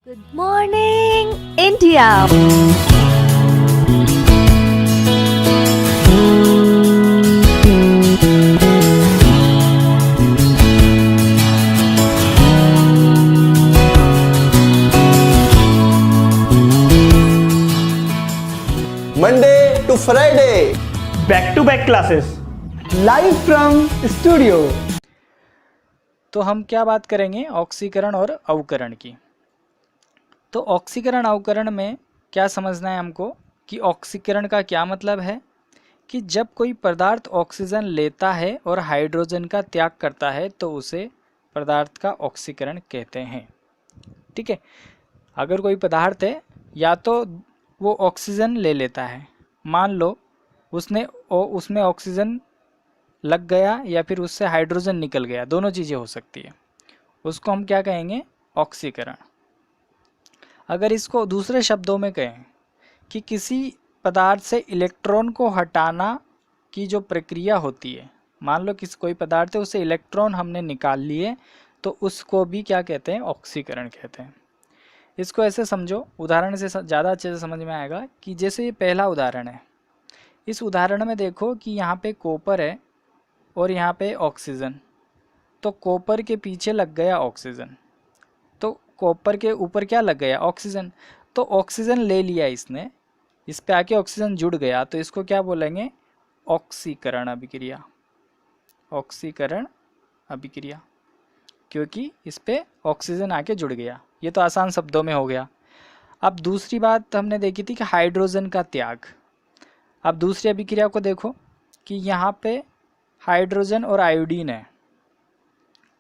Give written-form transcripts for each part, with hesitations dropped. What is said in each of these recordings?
Good morning, India. Monday to Friday, back to back classes live from studio. तो हम क्या बात करेंगे ऑक्सीकरण और अवकरण की। तो ऑक्सीकरण अवकरण में क्या समझना है हमको कि ऑक्सीकरण का क्या मतलब है कि जब कोई पदार्थ ऑक्सीजन लेता है और हाइड्रोजन का त्याग करता है तो उसे पदार्थ का ऑक्सीकरण कहते हैं। ठीक है, अगर कोई पदार्थ है या तो वो ऑक्सीजन ले लेता है, मान लो उसमें ऑक्सीजन लग गया या फिर उससे हाइड्रोजन निकल गया, दोनों चीज़ें हो सकती है, उसको हम क्या कहेंगे ऑक्सीकरण। अगर इसको दूसरे शब्दों में कहें कि किसी पदार्थ से इलेक्ट्रॉन को हटाना की जो प्रक्रिया होती है, मान लो कोई पदार्थ है उससे इलेक्ट्रॉन हमने निकाल लिए तो उसको भी क्या कहते हैं ऑक्सीकरण कहते हैं। इसको ऐसे समझो, उदाहरण से ज़्यादा अच्छे से समझ में आएगा कि जैसे ये पहला उदाहरण है, इस उदाहरण में देखो कि यहाँ पे कॉपर है और यहाँ पे ऑक्सीजन, तो कॉपर के पीछे लग गया ऑक्सीजन, तो कॉपर के ऊपर क्या लग गया ऑक्सीजन, तो ऑक्सीजन ले लिया इसने, इस पे आके ऑक्सीजन जुड़ गया, तो इसको क्या बोलेंगे ऑक्सीकरण अभिक्रिया। ऑक्सीकरण अभिक्रिया, क्योंकि इस पे ऑक्सीजन आके जुड़ गया। ये तो आसान शब्दों में हो गया। अब दूसरी बात हमने देखी थी कि हाइड्रोजन का त्याग। अब दूसरी अभिक्रिया को देखो कि यहाँ पे हाइड्रोजन और आयोडीन है।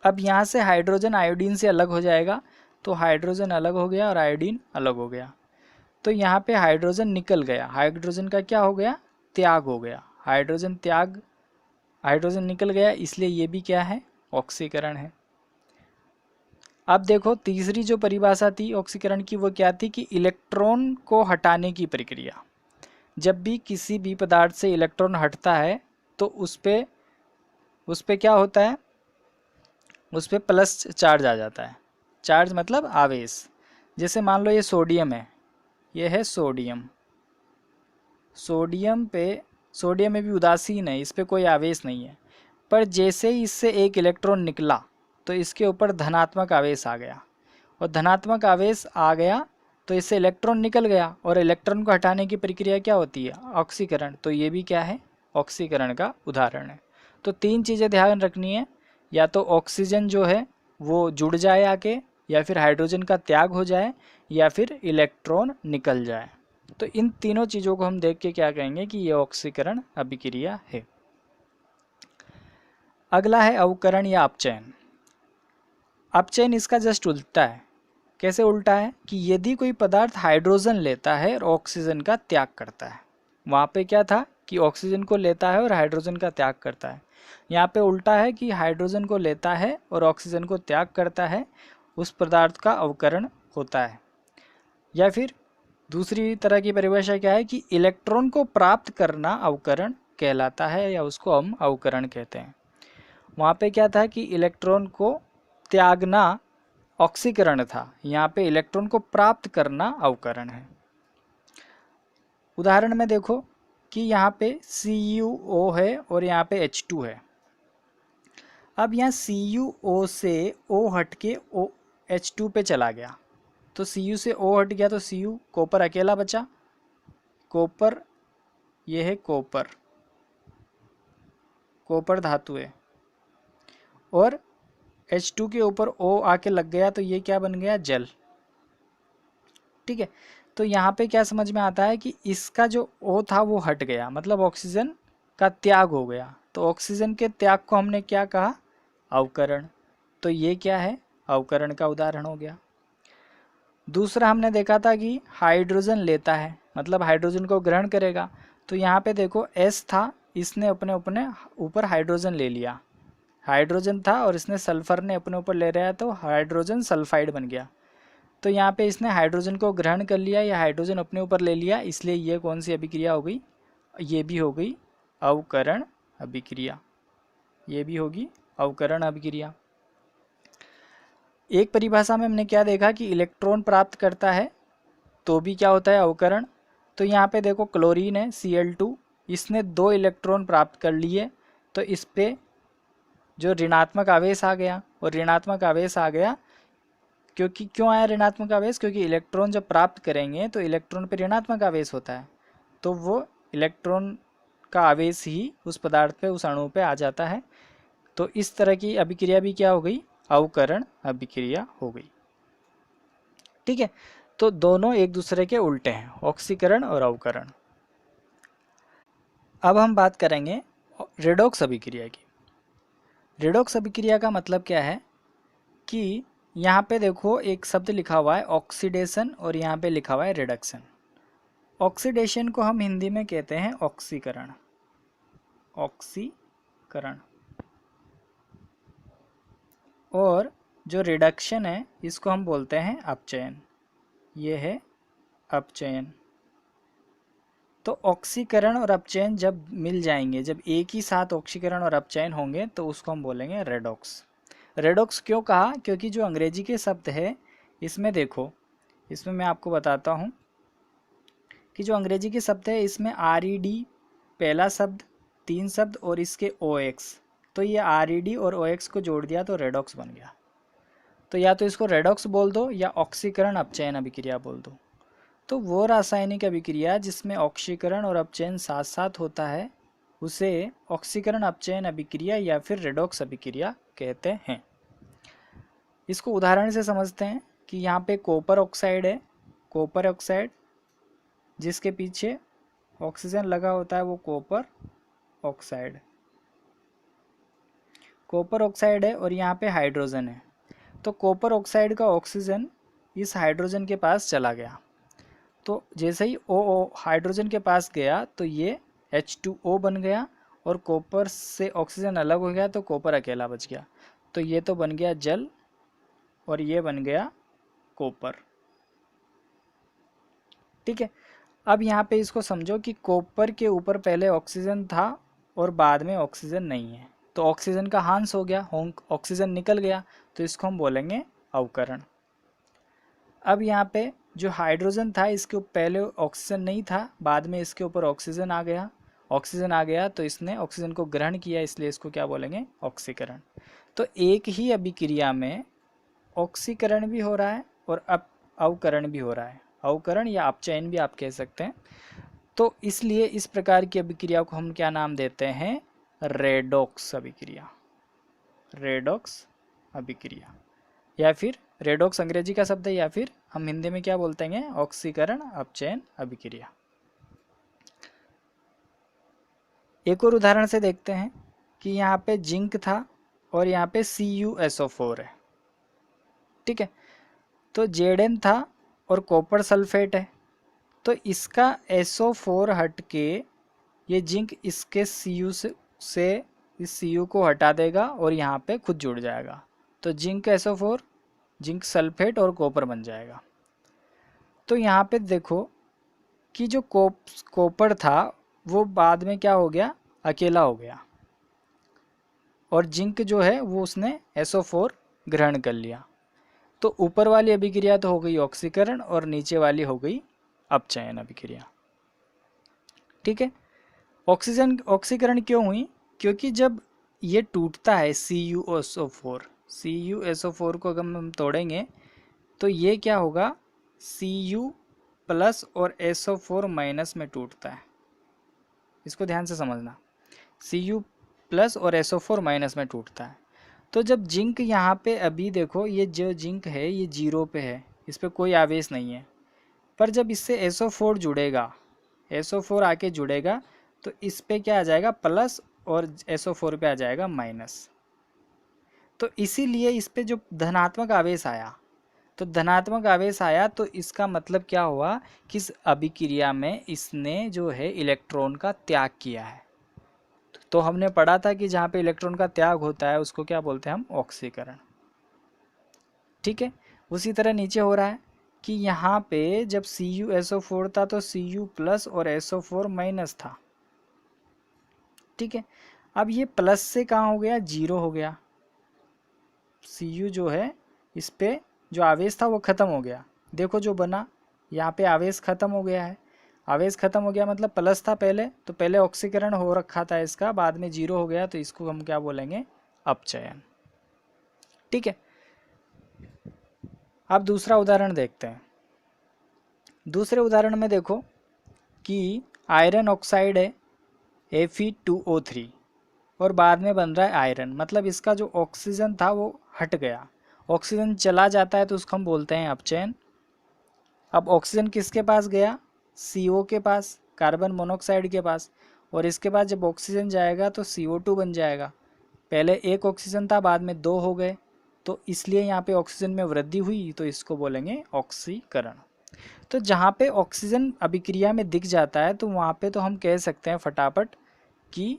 अब यहाँ से हाइड्रोजन आयोडीन से अलग हो जाएगा, तो हाइड्रोजन अलग हो गया और आयोडीन अलग हो गया, तो यहाँ पे हाइड्रोजन निकल गया, हाइड्रोजन का क्या हो गया त्याग हो गया, हाइड्रोजन निकल गया, इसलिए ये भी क्या है ऑक्सीकरण है। अब देखो तीसरी जो परिभाषा थी ऑक्सीकरण की वो क्या थी कि इलेक्ट्रॉन को हटाने की प्रक्रिया। जब भी किसी भी पदार्थ से इलेक्ट्रॉन हटता है तो उस पे क्या होता है, उस पे प्लस चार्ज आ जाता है। चार्ज मतलब आवेश। जैसे मान लो ये सोडियम है, ये है सोडियम, सोडियम में भी उदासीन है, इस पे कोई आवेश नहीं है, पर जैसे ही इससे एक इलेक्ट्रॉन निकला तो इसके ऊपर धनात्मक आवेश आ गया, और धनात्मक आवेश आ गया तो इससे इलेक्ट्रॉन निकल गया, और इलेक्ट्रॉन को हटाने की प्रक्रिया क्या होती है ऑक्सीकरण, तो ये भी क्या है ऑक्सीकरण का उदाहरण है। तो तीन चीज़ें ध्यान रखनी है, या तो ऑक्सीजन जो है वो जुड़ जाए आके, या फिर हाइड्रोजन का त्याग हो जाए, या फिर इलेक्ट्रॉन निकल जाए। तो इन तीनों चीज़ों को हम देख के क्या कहेंगे कि ये ऑक्सीकरण अभिक्रिया है। अगला है अवकरण या अपचयन। अपचयन इसका जस्ट उल्टा है। कैसे उल्टा है कि यदि कोई पदार्थ हाइड्रोजन लेता है और ऑक्सीजन का त्याग करता है, वहाँ पे क्या था कि ऑक्सीजन को लेता है और हाइड्रोजन का त्याग करता है, यहाँ पे उल्टा है कि हाइड्रोजन को लेता है और ऑक्सीजन को त्याग करता है, उस पदार्थ का अवकरण होता है। या फिर दूसरी तरह की परिभाषा क्या है कि इलेक्ट्रॉन को प्राप्त करना अवकरण कहलाता है, या उसको हम अवकरण कहते हैं। वहाँ पे क्या था कि इलेक्ट्रॉन को त्यागना ऑक्सीकरण था, यहाँ पे इलेक्ट्रॉन को प्राप्त करना अवकरण है। उदाहरण में देखो कि यहाँ पे CuO है और यहाँ पे H2 है। अब यहाँ CuO से O हट के H2 पे चला गया, तो Cu से O हट गया तो Cu कॉपर अकेला बचा, कॉपर ये है कॉपर धातु है, और H2 के ऊपर O आके लग गया तो ये क्या बन गया जल। ठीक है, तो यहाँ पे क्या समझ में आता है कि इसका जो O था वो हट गया, मतलब ऑक्सीजन का त्याग हो गया, तो ऑक्सीजन के त्याग को हमने क्या कहा अवकरण, तो ये क्या है अवकरण का उदाहरण हो गया। दूसरा हमने देखा था कि हाइड्रोजन लेता है, मतलब हाइड्रोजन को ग्रहण करेगा, तो यहाँ पे देखो S था, इसने अपने ऊपर हाइड्रोजन ले लिया, हाइड्रोजन था और इसने सल्फर ने अपने ऊपर ले रहा है तो हाइड्रोजन सल्फाइड बन गया, तो यहाँ पे इसने हाइड्रोजन को ग्रहण कर लिया या हाइड्रोजन अपने ऊपर ले लिया, इसलिए ये कौन सी अभिक्रिया हो गई, ये भी हो गई अवकरण अभिक्रिया, ये भी होगी अवकरण अभिक्रिया। एक परिभाषा में हमने क्या देखा कि इलेक्ट्रॉन प्राप्त करता है तो भी क्या होता है, अवकरण। तो यहाँ पे देखो क्लोरीन है Cl2, इसने 2 इलेक्ट्रॉन प्राप्त कर लिए, तो इस पे जो ऋणात्मक आवेश आ गया, और ऋणात्मक आवेश आ गया क्योंकि क्यों आया ऋणात्मक आवेश, क्योंकि इलेक्ट्रॉन जब प्राप्त करेंगे तो इलेक्ट्रॉन पे ऋणात्मक आवेश होता है, तो वो इलेक्ट्रॉन का आवेश ही उस पदार्थ पे, उस अणु पे आ जाता है। तो इस तरह की अभिक्रिया भी क्या हो गई, अवकरण अभिक्रिया हो गई। ठीक है, तो दोनों एक दूसरे के उल्टे हैं, ऑक्सीकरण और अवकरण। अब हम बात करेंगे रेडॉक्स अभिक्रिया की। रेडॉक्स अभिक्रिया का मतलब क्या है कि यहाँ पे देखो एक शब्द लिखा हुआ है ऑक्सीडेशन, और यहाँ पे लिखा हुआ है रिडक्शन। ऑक्सीडेशन को हम हिंदी में कहते हैं ऑक्सीकरण, ऑक्सीकरण। और जो रिडक्शन है इसको हम बोलते हैं अपचयन, ये है अपचयन। तो ऑक्सीकरण और अपचयन जब मिल जाएंगे, जब एक ही साथ ऑक्सीकरण और अपचयन होंगे, तो उसको हम बोलेंगे रेडॉक्स। रेडॉक्स क्यों कहा, क्योंकि जो अंग्रेजी के शब्द है इसमें देखो, इसमें मैं आपको बताता हूँ कि जो अंग्रेजी के शब्द है इसमें RED पहला शब्द, 3 शब्द और इसके OX, तो ये RED और OX को जोड़ दिया तो रेडॉक्स बन गया। तो या तो इसको रेडॉक्स बोल दो या ऑक्सीकरण अपचयन अभिक्रिया बोल दो। तो वो रासायनिक अभिक्रिया जिसमें ऑक्सीकरण और अपचयन साथ साथ होता है उसे ऑक्सीकरण अपचयन अभिक्रिया या फिर रेडॉक्स अभिक्रिया कहते हैं। इसको उदाहरण से समझते हैं कि यहाँ पे कॉपर ऑक्साइड है, कॉपर ऑक्साइड जिसके पीछे ऑक्सीजन लगा होता है वो कॉपर ऑक्साइड, कॉपर ऑक्साइड है, और यहाँ पे हाइड्रोजन है। तो कॉपर ऑक्साइड का ऑक्सीजन इस हाइड्रोजन के पास चला गया, तो जैसे ही ओ हाइड्रोजन के पास गया तो ये H2O बन गया, और कॉपर से ऑक्सीजन अलग हो गया तो कॉपर अकेला बच गया। तो ये तो बन गया जल और ये बन गया कॉपर। ठीक है, अब यहाँ पे इसको समझो कि कॉपर के ऊपर पहले ऑक्सीजन था और बाद में ऑक्सीजन नहीं है, तो ऑक्सीजन का ह्रास हो गया, ऑक्सीजन निकल गया, तो इसको हम बोलेंगे अवकरण। अब यहाँ पे जो हाइड्रोजन था इसके ऊपर पहले ऑक्सीजन नहीं था, बाद में इसके ऊपर ऑक्सीजन आ गया, ऑक्सीजन आ गया तो इसने ऑक्सीजन को ग्रहण किया, इसलिए इसको क्या बोलेंगे, ऑक्सीकरण। तो एक ही अभिक्रिया में ऑक्सीकरण भी हो रहा है और अवकरण भी हो रहा है, अवकरण या अपचयन भी आप कह सकते हैं। तो इसलिए इस प्रकार की अभिक्रिया को हम क्या नाम देते हैं, रेडॉक्स अभिक्रिया, रेडॉक्स अभिक्रिया, या फिर रेडॉक्स अंग्रेजी का शब्द है, या फिर हम हिंदी में क्या बोलते हैं, ऑक्सीकरण अपचयन अभिक्रिया। एक और उदाहरण से देखते हैं कि यहाँ पे जिंक था और यहाँ पे CuSO4 है। ठीक है, तो Zn था और कॉपर सल्फेट है, तो इसका SO4 हट के ये जिंक इसके Cu से इस Cu को हटा देगा और यहाँ पे खुद जुड़ जाएगा, तो जिंक SO4 जिंक सल्फेट और कॉपर बन जाएगा। तो यहाँ पे देखो कि जो कॉपर था वो बाद में क्या हो गया, अकेला हो गया, और जिंक जो है वो उसने SO4 ग्रहण कर लिया। तो ऊपर वाली अभिक्रिया तो हो गई ऑक्सीकरण और नीचे वाली हो गई अपचयन अभिक्रिया। ठीक है, ऑक्सीकरण क्यों हुई, क्योंकि जब ये टूटता है CuSO4 को अगर हम तोड़ेंगे तो ये क्या होगा, Cu प्लस और SO4 माइनस में टूटता है। इसको ध्यान से समझना, Cu प्लस और SO4 माइनस में टूटता है। तो जब जिंक यहाँ पे, अभी देखो ये जो जिंक है ये 0 पे है, इस पर कोई आवेश नहीं है, पर जब इससे SO4 जुड़ेगा, SO4 आके जुड़ेगा तो इस पे क्या आ जाएगा, प्लस, और SO4 पे आ जाएगा माइनस। तो इसीलिए इस पे जो धनात्मक आवेश आया, तो धनात्मक आवेश आया तो इसका मतलब क्या हुआ कि इस अभिक्रिया में इसने जो है इलेक्ट्रॉन का त्याग किया है। तो हमने पढ़ा था कि जहाँ पे इलेक्ट्रॉन का त्याग होता है उसको क्या बोलते हैं हम, ऑक्सीकरण। ठीक है, उसी तरह नीचे हो रहा है कि यहाँ पे जब CuSO4 था तो Cu प्लस और SO4 माइनस था। ठीक है, अब ये प्लस से कहाँ हो गया, 0 हो गया, Cu जो है इस पे जो आवेश था वो ख़त्म हो गया। देखो जो बना, यहाँ पे आवेश ख़त्म हो गया है। आवेश ख़त्म हो गया मतलब प्लस था पहले, तो पहले ऑक्सीकरण हो रखा था इसका, बाद में जीरो हो गया, तो इसको हम क्या बोलेंगे, अपचयन। ठीक है, अब दूसरा उदाहरण देखते हैं। दूसरे उदाहरण में देखो कि आयरन ऑक्साइड है Fe2O3 और बाद में बन रहा है आयरन, मतलब इसका जो ऑक्सीजन था वो हट गया। ऑक्सीजन चला जाता है तो उसको हम बोलते हैं अपचयन। अब ऑक्सीजन किसके पास गया, CO के पास, कार्बन मोनोऑक्साइड के पास, और इसके बाद जब ऑक्सीजन जाएगा तो CO2 बन जाएगा। पहले एक ऑक्सीजन था, बाद में दो हो गए, तो इसलिए यहाँ पे ऑक्सीजन में वृद्धि हुई, तो इसको बोलेंगे ऑक्सीकरण। तो जहाँ पे ऑक्सीजन अभिक्रिया में दिख जाता है तो वहाँ पे तो हम कह सकते हैं फटाफट कि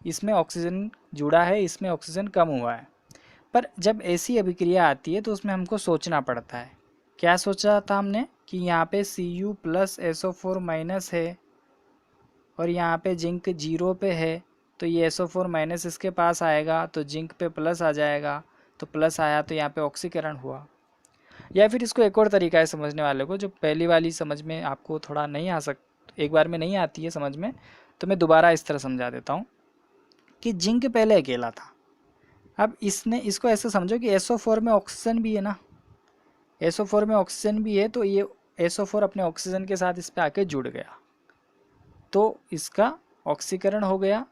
इसमें ऑक्सीजन जुड़ा है, इसमें ऑक्सीजन कम हुआ है। पर जब ऐसी अभिक्रिया आती है तो उसमें हमको सोचना पड़ता है। क्या सोचा था हमने कि यहाँ पे Cu प्लस SO4 माइनस है और यहाँ पे जिंक जीरो पे है, तो ये SO4 माइनस इसके पास आएगा तो जिंक पे प्लस आ जाएगा, तो प्लस आया तो यहाँ पे ऑक्सीकरण हुआ। या फिर इसको एक और तरीका है समझने वाले को, जो पहली वाली समझ में आपको थोड़ा नहीं आ एक बार में नहीं आती है समझ में, तो मैं दोबारा इस तरह समझा देता हूँ कि जिंक पहले अकेला था। अब इसको ऐसे समझो कि SO4 में ऑक्सीजन भी है ना, SO4 में ऑक्सीजन भी है, तो ये SO4 अपने ऑक्सीजन के साथ इस पर आके जुड़ गया, तो इसका ऑक्सीकरण हो गया।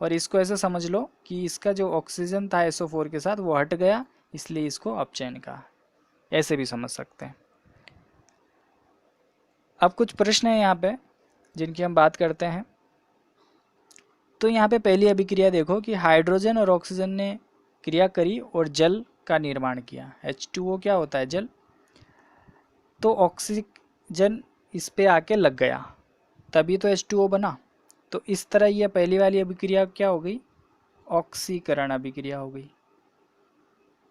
और इसको ऐसे समझ लो कि इसका जो ऑक्सीजन था SO4 के साथ वो हट गया, इसलिए इसको अपचयन कहा। ऐसे भी समझ सकते हैं। अब कुछ प्रश्न हैं यहाँ पे जिनकी हम बात करते हैं। तो यहाँ पे पहली अभिक्रिया देखो कि हाइड्रोजन और ऑक्सीजन ने क्रिया करी और जल का निर्माण किया। H2O क्या होता है, जल। तो ऑक्सीजन इस पे आके लग गया, तभी तो H2O बना। तो इस तरह यह पहली वाली अभिक्रिया क्या हो गई, ऑक्सीकरण अभिक्रिया हो गई,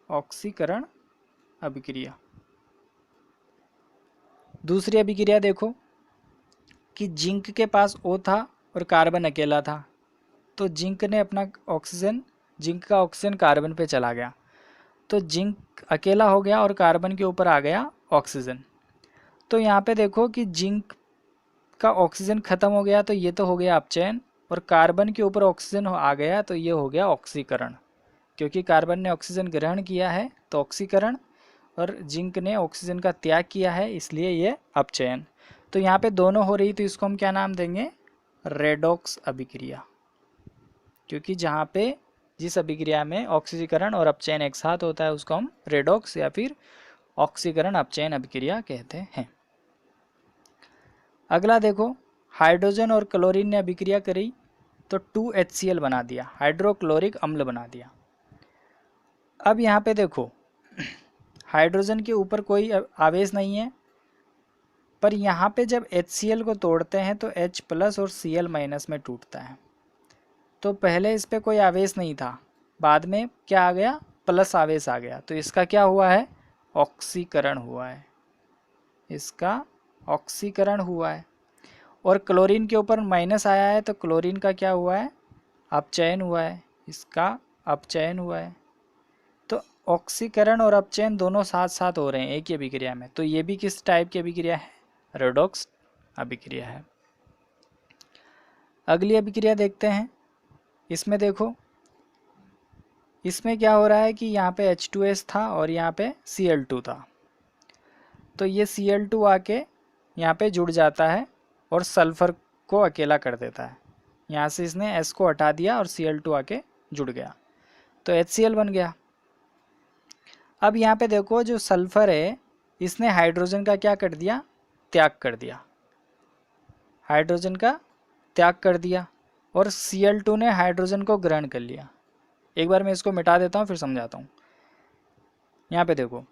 ऑक्सीकरण अभिक्रिया। दूसरी अभिक्रिया देखो कि जिंक के पास O था और कार्बन अकेला था, तो जिंक ने अपना ऑक्सीजन, जिंक का ऑक्सीजन कार्बन पे चला गया, तो जिंक अकेला हो गया और कार्बन के ऊपर आ गया ऑक्सीजन। तो यहाँ पे देखो कि जिंक का ऑक्सीजन खत्म हो गया, तो ये तो हो गया अपचयन, और कार्बन के ऊपर ऑक्सीजन आ गया तो ये हो गया ऑक्सीकरण। क्योंकि कार्बन ने ऑक्सीजन ग्रहण किया है तो ऑक्सीकरण, और जिंक ने ऑक्सीजन का त्याग किया है इसलिए ये अपचयन। तो यहाँ पे दोनों हो रही, तो इसको हम क्या नाम देंगे, रेडॉक्स अभिक्रिया। क्योंकि जहाँ पे जिस अभिक्रिया में ऑक्सीकरण और अपचयन एक साथ होता है उसको हम रेडॉक्स या फिर ऑक्सीकरण अपचयन अभिक्रिया कहते हैं। अगला देखो, हाइड्रोजन और क्लोरीन ने अभिक्रिया करी तो 2HCl बना दिया, हाइड्रोक्लोरिक अम्ल बना दिया। अब यहाँ पे देखो हाइड्रोजन के ऊपर कोई आवेश नहीं है, पर यहाँ पे जब HCl को तोड़ते हैं तो H प्लस और Cl माइनस में टूटता है। तो पहले इस पे कोई आवेश नहीं था, बाद में क्या आ गया, प्लस आवेश आ गया, तो इसका क्या हुआ है, ऑक्सीकरण हुआ है, इसका ऑक्सीकरण हुआ है। और क्लोरीन के ऊपर माइनस आया है तो क्लोरीन का क्या हुआ है, अपचयन हुआ है, इसका अपचयन हुआ है। तो ऑक्सीकरण और अपचयन दोनों साथ साथ हो रहे हैं एक ही अभिक्रिया में। तो ये भी किस टाइप की अभिक्रिया है, रेडॉक्स अभिक्रिया है। अगली अभिक्रिया देखते हैं। इसमें देखो, इसमें क्या हो रहा है कि यहाँ पे H2S था और यहाँ पे Cl2 था, तो ये Cl2 आके यहाँ पे जुड़ जाता है और सल्फर को अकेला कर देता है। यहाँ से इसने S को हटा दिया और Cl2 आके जुड़ गया, तो HCl बन गया। अब यहाँ पे देखो जो सल्फर है इसने हाइड्रोजन का क्या कर दिया, त्याग कर दिया, हाइड्रोजन का त्याग कर दिया, और Cl2 ने हाइड्रोजन को ग्रहण कर लिया। एक बार मैं इसको मिटा देता हूँ फिर समझाता हूँ। यहाँ पे देखो,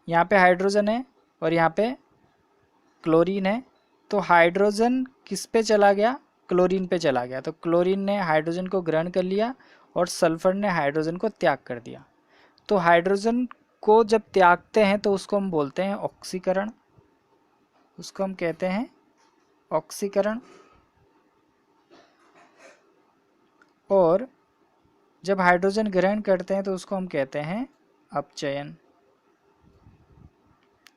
यहाँ पे हाइड्रोजन है और यहाँ पे क्लोरीन है, तो हाइड्रोजन किस पे चला गया, क्लोरीन पे चला गया, तो क्लोरीन ने हाइड्रोजन को ग्रहण कर लिया और सल्फर ने हाइड्रोजन को त्याग कर दिया। तो हाइड्रोजन को जब त्यागते हैं तो उसको हम बोलते हैं ऑक्सीकरण, उसको हम कहते हैं ऑक्सीकरण। और जब हाइड्रोजन ग्रहण करते हैं तो उसको हम कहते हैं अपचयन।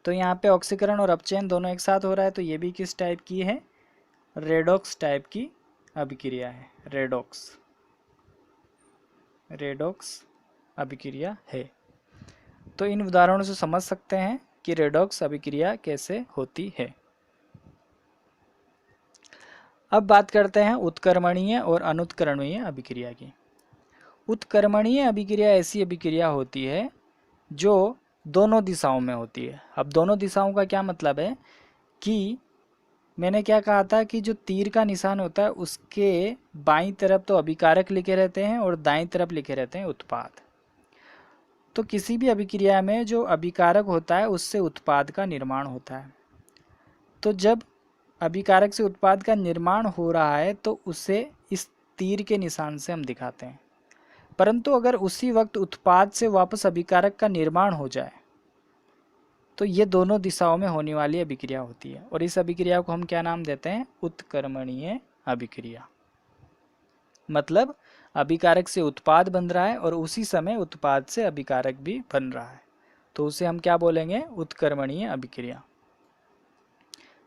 तो यहाँ पे ऑक्सीकरण और अपचयन दोनों एक साथ हो रहा है, तो ये भी किस टाइप की है? रेडॉक्स टाइप की अभिक्रिया है। रेडॉक्स अभिक्रिया है। तो इन उदाहरणों से समझ सकते हैं कि रेडॉक्स अभिक्रिया कैसे होती है। अब बात करते हैं उत्क्रमणीय और अनुत्क्रमणीय अभिक्रिया की। उत्क्रमणीय अभिक्रिया ऐसी अभिक्रिया होती है जो दोनों दिशाओं में होती है। अब दोनों दिशाओं का क्या मतलब है कि मैंने क्या कहा था कि जो तीर का निशान होता है उसके बाईं तरफ तो अभिकारक लिखे रहते हैं और दाईं तरफ लिखे रहते हैं उत्पाद। तो किसी भी अभिक्रिया में जो अभिकारक होता है उससे उत्पाद का निर्माण होता है। तो जब अभिकारक से उत्पाद का निर्माण हो रहा है तो उसे इस तीर के निशान से हम दिखाते हैं। परंतु अगर उसी वक्त उत्पाद से वापस अभिकारक का निर्माण हो जाए तो ये दोनों दिशाओं में होने वाली अभिक्रिया होती है, और इस अभिक्रिया को हम क्या नाम देते हैं? उत्क्रमणीय अभिक्रिया। मतलब अभिकारक से उत्पाद बन रहा है और उसी समय उत्पाद से अभिकारक भी बन रहा है, तो उसे हम क्या बोलेंगे? उत्क्रमणीय अभिक्रिया।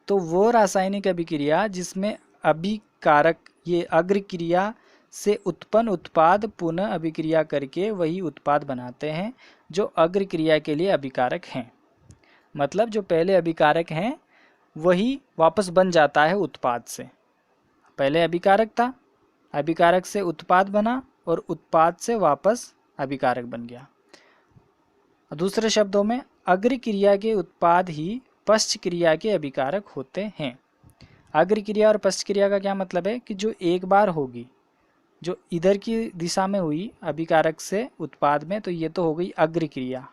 तो वो रासायनिक अभिक्रिया जिसमें अभिकारक ये अग्रक्रिया से उत्पन्न उत्पाद पुनः अभिक्रिया करके वही उत्पाद बनाते हैं जो अग्रक्रिया के लिए अभिकारक हैं। मतलब जो पहले अभिकारक हैं वही वापस बन जाता है उत्पाद से। पहले अभिकारक था, अभिकारक से उत्पाद बना और उत्पाद से वापस अभिकारक बन गया। दूसरे शब्दों में अग्रक्रिया के उत्पाद ही पश्च क्रिया के अभिकारक होते हैं। अग्रक्रिया और पश्च क्रिया का क्या मतलब है कि जो एक बार होगी, जो इधर की दिशा में हुई अभिकारक से उत्पाद में, तो ये तो हो गई अग्रक्रिया,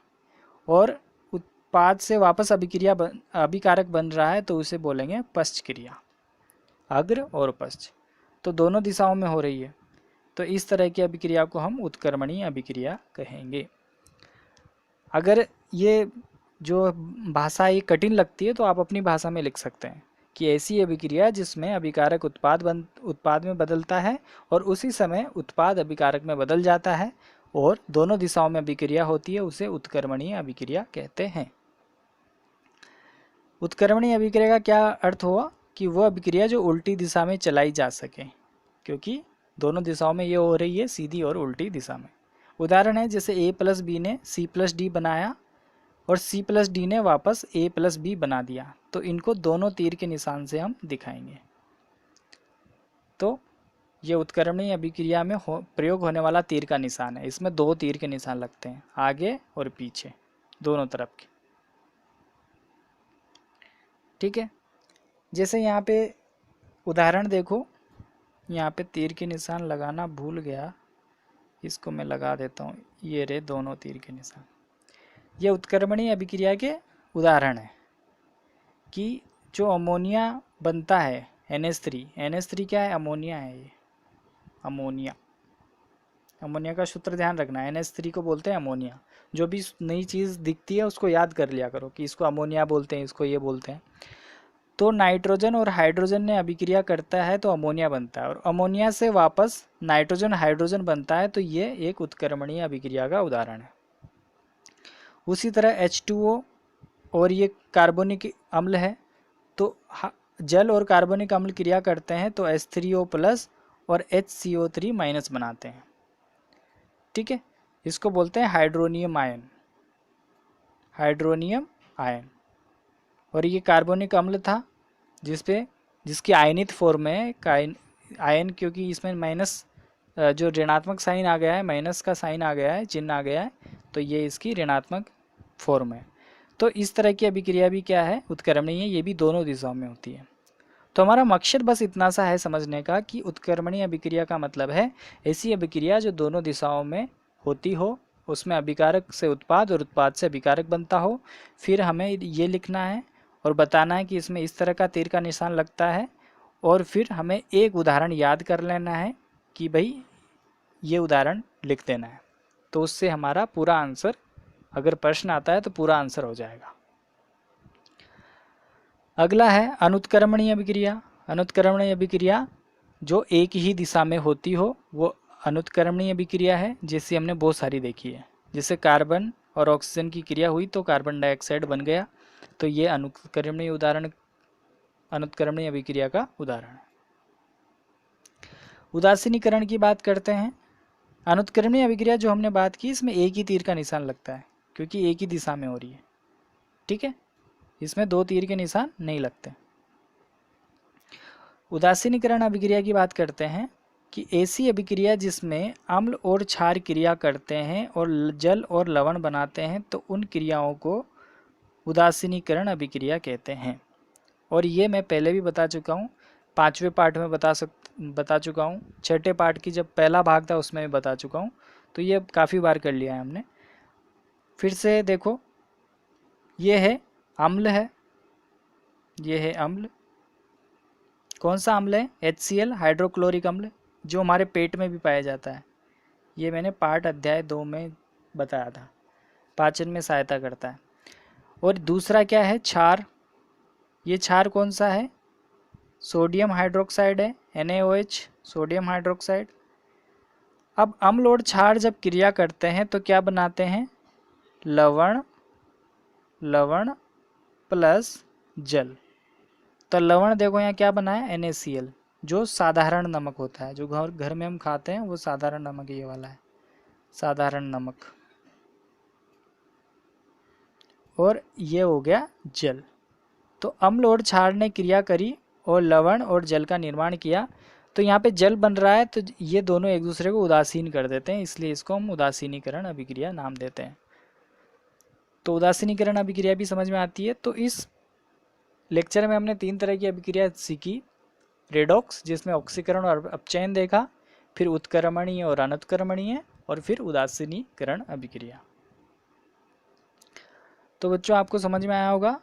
और उत्पाद से वापस अभिकारक बन रहा है तो उसे बोलेंगे पश्च क्रिया। अग्र और पश्च तो दोनों दिशाओं में हो रही है, तो इस तरह की अभिक्रिया को हम उत्क्रमणीय अभिक्रिया कहेंगे। अगर ये जो भाषा ये कठिन लगती है तो आप अपनी भाषा में लिख सकते हैं कि ऐसी अभिक्रिया जिसमें अभिकारक उत्पाद में बदलता है और उसी समय उत्पाद अभिकारक में बदल जाता है और दोनों दिशाओं में अभिक्रिया होती है, उसे उत्क्रमणीय अभिक्रिया कहते हैं। उत्क्रमणीय अभिक्रिया का क्या अर्थ हुआ कि वह अभिक्रिया जो उल्टी दिशा में चलाई जा सके, क्योंकि दोनों दिशाओं में ये हो रही है, सीधी और उल्टी दिशा में। उदाहरण है जैसे A+B ने C+D बनाया और C+D ने वापस A+B बना दिया, तो इनको दोनों तीर के निशान से हम दिखाएंगे। तो ये उत्क्रमणीय अभिक्रिया में प्रयोग होने वाला तीर का निशान है। इसमें दो तीर के निशान लगते हैं, आगे और पीछे दोनों तरफ के। ठीक है, जैसे यहाँ पे उदाहरण देखो, यहाँ पे तीर के निशान लगाना भूल गया, इसको मैं लगा देता हूँ। ये रे दोनों तीर के निशान, ये उत्क्रमणीय अभिक्रिया के उदाहरण है कि जो अमोनिया बनता है NH3 क्या है? अमोनिया है। ये अमोनिया का सूत्र ध्यान रखना है, NH3 को बोलते हैं अमोनिया। जो भी नई चीज़ दिखती है उसको याद कर लिया करो कि इसको अमोनिया बोलते हैं, इसको ये बोलते हैं। तो नाइट्रोजन और हाइड्रोजन ने अभिक्रिया करता है तो अमोनिया बनता है, और अमोनिया से वापस नाइट्रोजन हाइड्रोजन बनता है, तो ये एक उत्क्रमणीय अभिक्रिया का उदाहरण है। उसी तरह H2O और ये कार्बोनिक अम्ल है, तो जल और कार्बोनिक अम्ल क्रिया करते हैं तो H3O+ और HCO3- बनाते हैं। ठीक है, इसको बोलते हैं हाइड्रोनियम आयन। और ये कार्बोनिक अम्ल था जिसकी आयनित फॉर्म है आयन, क्योंकि इसमें माइनस जो ऋणात्मक साइन आ गया है, माइनस का साइन आ गया है, चिन्ह आ गया है, तो ये इसकी ऋणात्मक फॉर्म है। तो इस तरह की अभिक्रिया भी क्या है? उत्क्रमणीय है। ये भी दोनों दिशाओं में होती है। तो हमारा मकसद बस इतना सा है समझने का कि उत्क्रमणीय अभिक्रिया का मतलब है ऐसी अभिक्रिया जो दोनों दिशाओं में होती हो, उसमें अभिकारक से उत्पाद और उत्पाद से अभिकारक बनता हो। फिर हमें ये लिखना है और बताना है कि इसमें इस तरह का तीर का निशान लगता है, और फिर हमें एक उदाहरण याद कर लेना है कि भाई ये उदाहरण लिख देना है, तो उससे हमारा पूरा आंसर, अगर प्रश्न आता है तो पूरा आंसर हो जाएगा। अगला है अनुत्क्रमणीय अभिक्रिया। अनुत्क्रमणीय अभिक्रिया जो एक ही दिशा में होती हो वो अनुत्क्रमणीय अभिक्रिया है, जैसे हमने बहुत सारी देखी है। जैसे कार्बन और ऑक्सीजन की क्रिया हुई तो कार्बन डाइऑक्साइड बन गया। तो ये अनुत्क्रमणीय अभिक्रिया का उदाहरण है। उदासीनीकरण की बात करते हैं। अनुत्क्रमणीय अभिक्रिया जो हमने बात की, इसमें एक ही तीर का निशान लगता है क्योंकि एक ही दिशा में हो रही है, ठीक है, इसमें दो तीर के निशान नहीं लगते। उदासीनीकरण अभिक्रिया की बात करते हैं कि ऐसी अभिक्रिया जिसमें अम्ल और क्षार क्रिया करते हैं और जल और लवण बनाते हैं तो उन क्रियाओं को उदासीनीकरण अभिक्रिया कहते हैं। और ये मैं पहले भी बता चुका हूँ, 5वें पार्ट में बता चुका हूँ, 6ठे पार्ट की जब पहला भाग था उसमें भी बता चुका हूँ, तो ये काफ़ी बार कर लिया है हमने। फिर से देखो, ये है अम्ल है, ये है अम्ल। कौन सा अम्ल है? HCl, हाइड्रोक्लोरिक अम्ल, जो हमारे पेट में भी पाया जाता है। ये मैंने पार्ट अध्याय 2 में बताया था, पाचन में सहायता करता है। और दूसरा क्या है? क्षार। ये क्षार कौन सा है? सोडियम हाइड्रोक्साइड है, NaOH, सोडियम हाइड्रोक्साइड। अब अम्ल और क्षार जब क्रिया करते हैं तो क्या बनाते हैं? लवण प्लस जल। तो लवण देखो यहाँ क्या बना है? NaCl, जो साधारण नमक होता है, जो घर में हम खाते हैं वो साधारण नमक ये वाला है, साधारण नमक। और ये हो गया जल। तो अम्ल और क्षार ने क्रिया करी और लवण और जल का निर्माण किया, तो यहाँ पे जल बन रहा है, तो ये दोनों एक दूसरे को उदासीन कर देते हैं, इसलिए इसको हम उदासीनीकरण अभिक्रिया नाम देते हैं। तो उदासीनीकरण अभिक्रिया भी समझ में आती है। तो इस लेक्चर में हमने 3 तरह की अभिक्रिया सीखी। रेडॉक्स, जिसमें ऑक्सीकरण और अपचयन देखा, फिर उत्क्रमणीय और अनुत्क्रमणीय, और फिर उदासीनीकरण अभिक्रिया। तो बच्चों, आपको समझ में आया होगा।